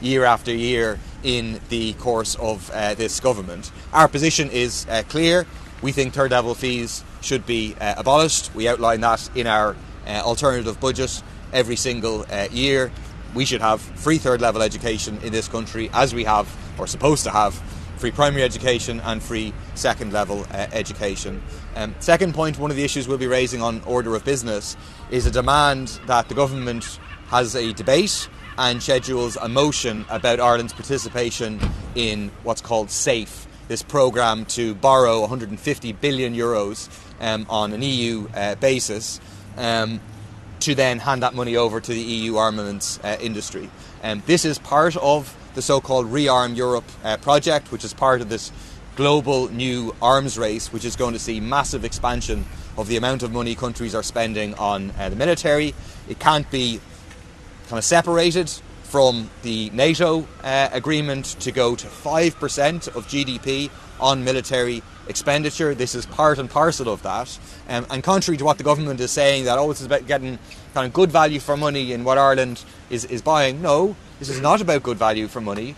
year after year in the course of this government. Our position is clear. We think third level fees should be abolished. We outline that in our alternative budget every single year. We should have free third level education in this country, as we have, or supposed to have, free primary education and free second level education. Second point, one of the issues we'll be raising on order of business is a demand that the government has a debate and schedules a motion about Ireland's participation in what's called SAFE, this programme to borrow 150 billion euros on an EU basis, to then hand that money over to the EU armaments industry. This is part of the so-called Rearm Europe project, which is part of this global new arms race, which is going to see massive expansion of the amount of money countries are spending on the military. It can't be kind of separated from the NATO agreement to go to 5% of GDP on military expenditure. This is part and parcel of that. And contrary to what the government is saying, that it's about getting kind of good value for money in what Ireland is buying. No, this is not about good value for money.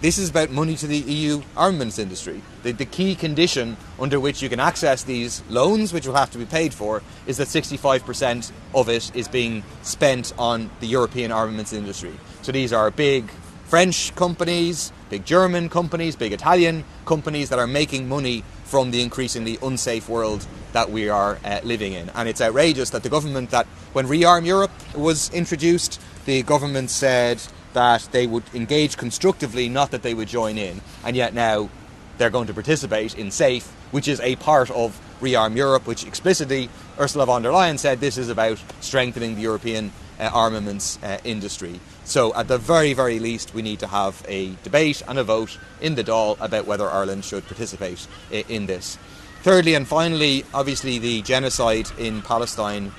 This is about money to the EU armaments industry. The key condition under which you can access these loans, which will have to be paid for, is that 65% of it is being spent on the European armaments industry. So these are big French companies, big German companies, big Italian companies that are making money from the increasingly unsafe world that we are living in. And it's outrageous that the government, that when Rearm Europe was introduced, the government said that they would engage constructively, not that they would join in. And yet now they're going to participate in SAFE, which is a part of Rearm Europe, which explicitly Ursula von der Leyen said this is about strengthening the European armaments industry. So at the very, very least, we need to have a debate and a vote in the Dáil about whether Ireland should participate in this. Thirdly and finally, obviously the genocide in Palestine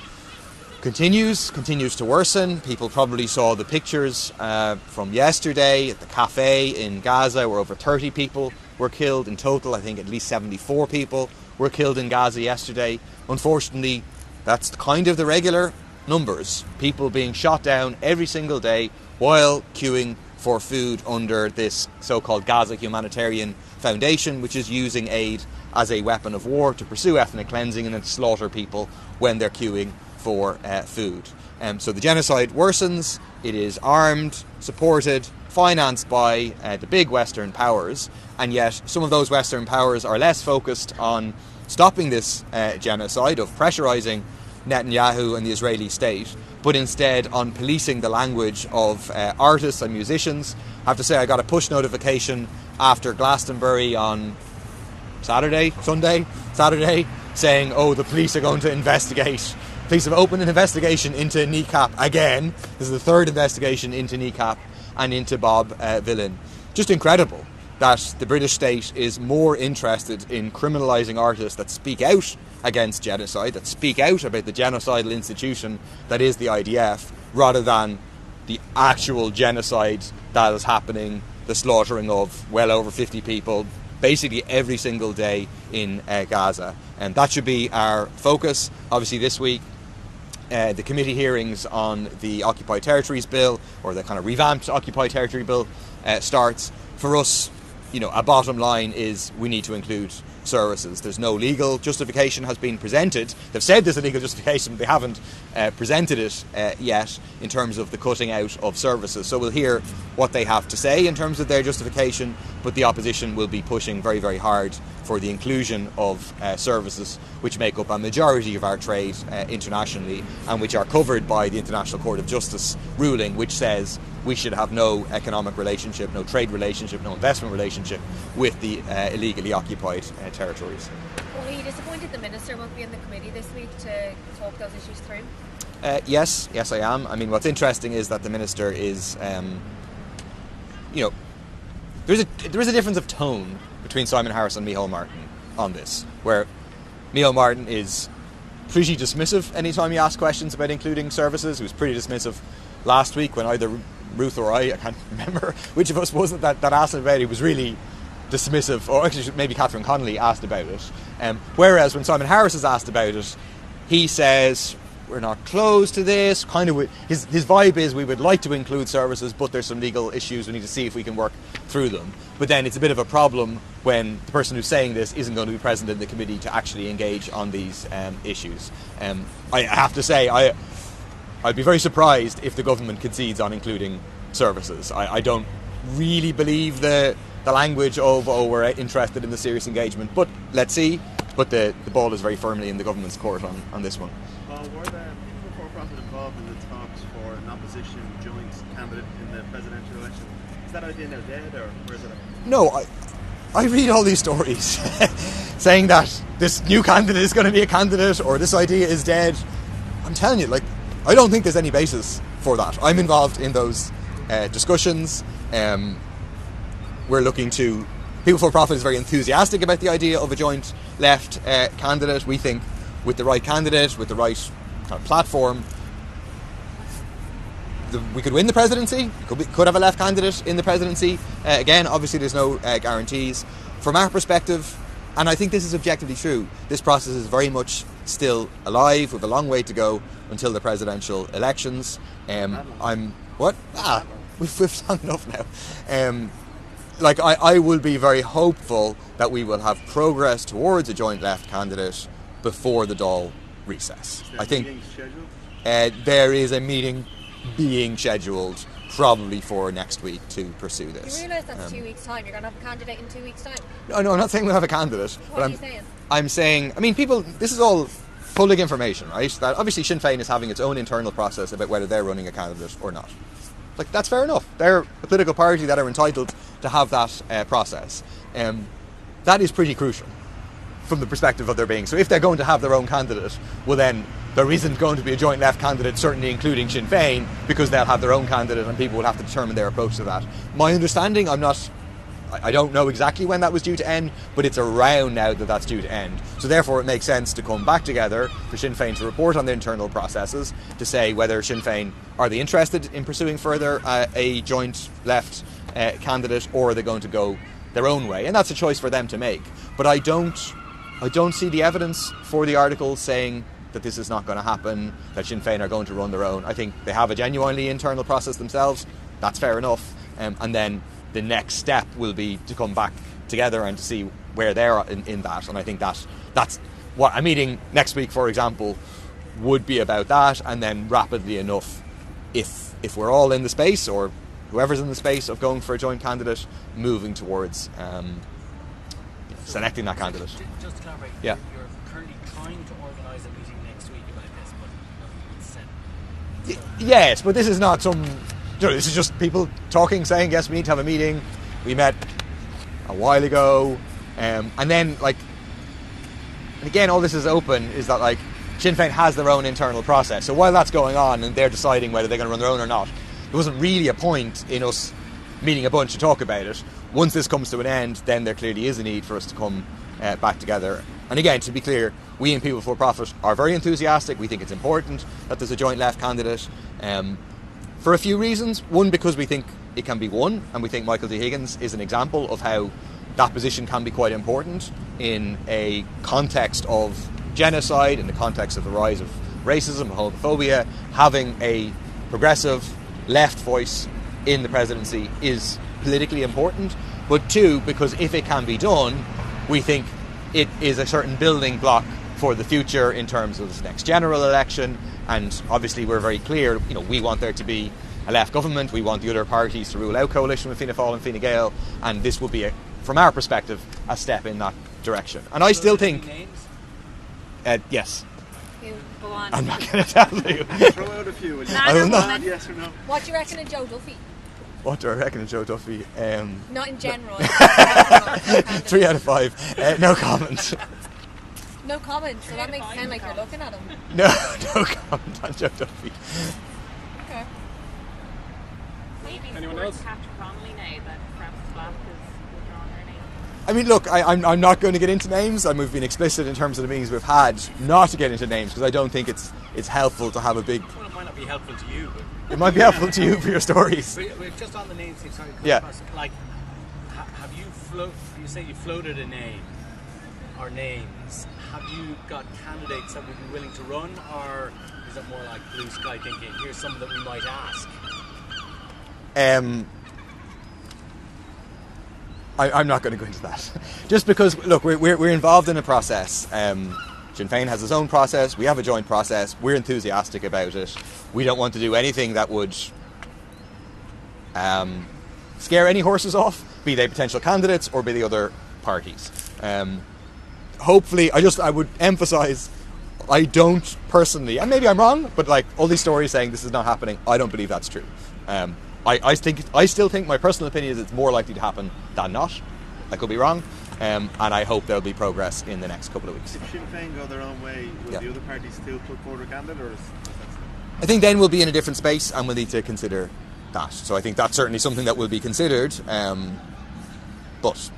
continues to worsen. People probably saw the pictures from yesterday at the cafe in Gaza, where over 30 people were killed. In total, I think at least 74 people were killed in Gaza yesterday. Unfortunately, that's kind of the regular numbers. People being shot down every single day while queuing for food under this so-called Gaza Humanitarian Foundation, which is using aid as a weapon of war to pursue ethnic cleansing and to slaughter people when they're queuing for food. So the genocide worsens. It is armed, supported, financed by the big Western powers, and yet some of those Western powers are less focused on stopping this genocide, of pressurising Netanyahu and the Israeli state, but instead on policing the language of artists and musicians. I have to say, I got a push notification after Glastonbury on Saturday, saying, the police are going to investigate. Police have opened an investigation into NECAP again. This is the third investigation into NECAP and into Bob Vylan. Just incredible that the British state is more interested in criminalising artists that speak out against genocide, that speak out about the genocidal institution that is the IDF, rather than the actual genocide that is happening, the slaughtering of well over 50 people, basically every single day in Gaza. And that should be our focus. Obviously this week, the committee hearings on the Occupied Territories Bill, or the kind of revamped Occupied Territory Bill, starts. For us, a bottom line is we need to include services. There's no legal justification has been presented. They've said there's a legal justification, but they haven't presented it yet in terms of the cutting out of services. So we'll hear what they have to say in terms of their justification, but the opposition will be pushing very, very hard for the inclusion of services, which make up a majority of our trade internationally, and which are covered by the International Court of Justice ruling, which says we should have no economic relationship, no trade relationship, no investment relationship with the illegally occupied territories. Were you disappointed the Minister won't be in the committee this week to talk those issues through? Yes, I am. I mean, what's interesting is that the Minister is, there is a difference of tone between Simon Harris and Micheál Martin on this, where Micheál Martin is pretty dismissive anytime you ask questions about including services. He was pretty dismissive last week when either Ruth or I can't remember which of us was it that asked about it. He was really dismissive, or actually maybe Catherine Connolly asked about it. Whereas when Simon Harris is asked about it, he says we're not close to this. Kind of, his vibe is we would like to include services, but there's some legal issues. We need to see if we can work through them. But then it's a bit of a problem when the person who's saying this isn't going to be present in the committee to actually engage on these issues. I have to say, I'd be very surprised if the government concedes on including services. I don't really believe the language of, oh, we're interested in the serious engagement, but let's see. But the ball is very firmly in the government's court on this one. Were there people for-profit involved in the talks for an opposition joint candidate in the presidential election? Is that idea now dead, or where is it at? No, I read all these stories saying that this new candidate is going to be a candidate or this idea is dead. I'm telling you, I don't think there's any basis for that. I'm involved in those discussions. We're looking to... People for Profit is very enthusiastic about the idea of a joint left candidate. We think with the right candidate, with the right kind of platform, we could win the presidency. Could have a left candidate in the presidency. Again, obviously there's no guarantees. From our perspective, and I think this is objectively true, this process is very much still alive. We have a long way to go until the presidential elections. We've done enough now. I will be very hopeful that we will have progress towards a joint left candidate before the Dáil recess. I think there is a meeting being scheduled probably for next week to pursue this. You realise that's 2 weeks' time? You're going to have a candidate in 2 weeks' time? No, I'm not saying we'll have a candidate. What are you saying? I'm saying, this is all public information, right? That obviously Sinn Féin is having its own internal process about whether they're running a candidate or not. That's fair enough. They're a political party that are entitled to have that process. That is pretty crucial from the perspective of their being. So if they're going to have their own candidate, well then there isn't going to be a joint left candidate, certainly including Sinn Féin, because they'll have their own candidate and people will have to determine their approach to that. My understanding, I don't know exactly when that was due to end, but it's around now that that's due to end. So therefore it makes sense to come back together for Sinn Féin to report on the internal processes, to say whether Sinn Féin, are they interested in pursuing further a joint left candidate, or are they going to go their own way? And that's a choice for them to make. But I don't see the evidence for the article saying that this is not going to happen, that Sinn Féin are going to run their own. I think they have a genuinely internal process themselves. That's fair enough. And then the next step will be to come back together and to see where they're in that. And I think that's what a meeting next week, for example, would be about that. And then rapidly enough, if we're all in the space, or whoever's in the space of going for a joint candidate, moving towards selecting that candidate. Just to clarify, yeah. You're currently trying to organise a meeting next week about this, but nothing's set. Yes, but this is not this is just people talking, saying, yes, we need to have a meeting. We met a while ago. And then, and again, all this is open, is that, Sinn Féin has their own internal process. So while that's going on and they're deciding whether they're going to run their own or not, there wasn't really a point in us meeting a bunch to talk about it. Once this comes to an end, then there clearly is a need for us to come back together. And again, to be clear, we in People for Profit are very enthusiastic. We think it's important that there's a joint left candidate for a few reasons. One, because we think it can be won, and we think Michael D. Higgins is an example of how that position can be quite important in a context of genocide, in the context of the rise of racism and homophobia. Having a progressive left voice in the presidency is politically important. But two, because if it can be done, we think it is a certain building block for the future in terms of this next general election. And obviously we're very clear, we want there to be a left government. We want the other parties to rule out coalition with Fianna Fáil and Fine Gael, and this will be, from our perspective, a step in that direction. And I still think... yes. Go on. I'm not going to tell you. Throw out a few. I will not. Yes or no? What do you reckon of Joe Duffy? What do I reckon of Joe Duffy? Not in general. 3 out of 5. No comment. No comment, so that makes it sound like you're looking at him. No comment on Joe Duffy. Okay. Maybe Anyone sports else? Captain Connolly now that perhaps Slack has withdrawn her name. I mean, look, I'm not going to get into names. We've been explicit in terms of the meetings we've had not to get into names, because I don't think it's helpful to have a big... Well, it might not be helpful to you, but... It might be helpful to you for your stories. But just on the names, sorry, Yeah. have you you say you floated a name, or names, have you got candidates that would be willing to run, or is is it more like blue sky thinking, here's some that we might ask? I'm not going to go into that. Just because, look, we're involved in a process. Sinn Féin has its own process. We have a joint process. We're enthusiastic about it. We don't want to do anything that would scare any horses off, be they potential candidates or be the other parties. Hopefully, I would emphasise, I don't personally, and maybe I'm wrong, but like all these stories saying this is not happening, I don't believe that's true. I still think my personal opinion is it's more likely to happen than not. I could be wrong, and I hope there'll be progress in the next couple of weeks. If Sinn Féin go their own way, will the other parties still put forward a candidate, or is that... I think then we'll be in a different space and we'll need to consider that. So I think that's certainly something that will be considered, but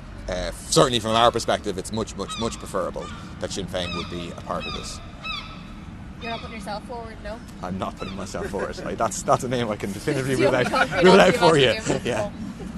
certainly from our perspective it's much preferable that Sinn Féin would be a part of this. You're not putting yourself forward, no? I'm not putting myself forward. That's a name I can definitively It's the rule only out concrete for you. answer given. Yeah.